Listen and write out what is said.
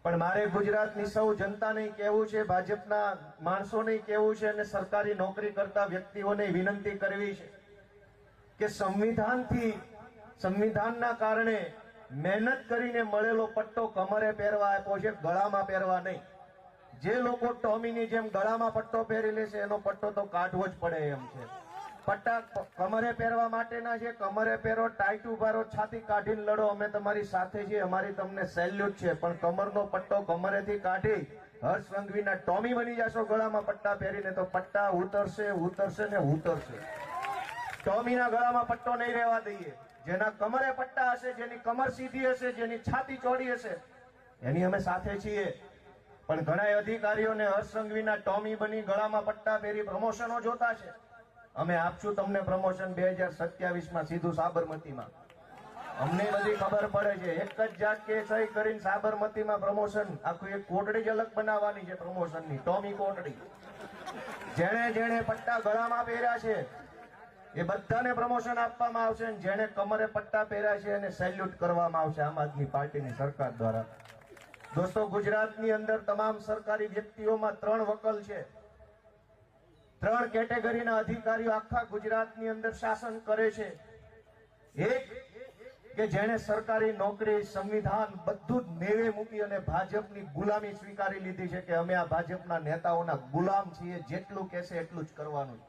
પણ મારે ગુજરાતની સૌ જનતાને કહેવું છે, ભાજપના માણસોને કહેવું છે અને સરકારી નોકરી કરતા વ્યક્તિઓને વિનંતી કરવી છે કે સંવિધાનના કારણે મહેનત કરીને મળેલો પટ્ટો કમરે પહેરવા આપ્યો છે, ગળામાં પહેરવા નહીં. જે લોકો ટોમીની જેમ ગળામાં પટ્ટો પહેરી લે છે એનો પટ્ટો તો કાઢવો જ પડે એમ છે. પટ્ટા કમરે પહેરવા માટેના છે. કમરે પહેરો, ટાઈટ ઉભા રહો, છાતી કાઢીને લડો, અમે તમારી સાથે છીએ, અમારી તમને સેલ્યુટ છે. પણ કમરનો પટ્ટો કમરેથી કાઢી હર્ષ સંઘવીના ટોમી બની જશો ગળામાં પટ્ટા પહેરીને તો પટ્ટા ઉતરશે ને ઉતરશે. ટોમીના ગળામાં પટ્ટો નહીં રહેવા દઈએ. જેના કમરે પટ્ટા હશે, જેની કમર સીધી હશે, જેની છાતી ચોડી હશે એની અમે સાથે છીએ. પણ ઘણા અધિકારીઓને હર્ષ સંઘવીના ટોમી બની ગળામાં પટ્ટા પહેરી પ્રમોશનો જોતા છે. અમે આપશું તમને પ્રમોશન 2027માં સીધું સાબરમતીમાં. અમને બધી ખબર પડે છે. એક જ ઝાટકે સહી કરીને સાબરમતીમાં પ્રમોશન, આખું એક કોટડી જ અલગ બનાવવાની છે પ્રમોશનની, ટોમી કોટડી. જેણે પટ્ટા ગળામાં પહેર્યા છે એ બધાને પ્રમોશન આપવામાં આવશે. જેણે કમરે પટ્ટા પહેર્યા છે એને સેલ્યુટ કરવામાં આવશે આમ આદમી પાર્ટીની સરકાર દ્વારા. દોસ્તો, ગુજરાતની અંદર તમામ સરકારી વ્યક્તિઓમાં 3 વકલ છે. 3 કેટેગરીના અધિકારીઓ આખા ગુજરાતની અંદર શાસન કરે છે. એક કે જેણે સરકારી નોકરી, સંવિધાન બધું જ નેવે મૂકી અને ભાજપની ગુલામી સ્વીકારી લીધી છે કે અમે આ ભાજપના નેતાઓના ગુલામ છીએ, જેટલું કહેશે એટલું જ કરવાનું.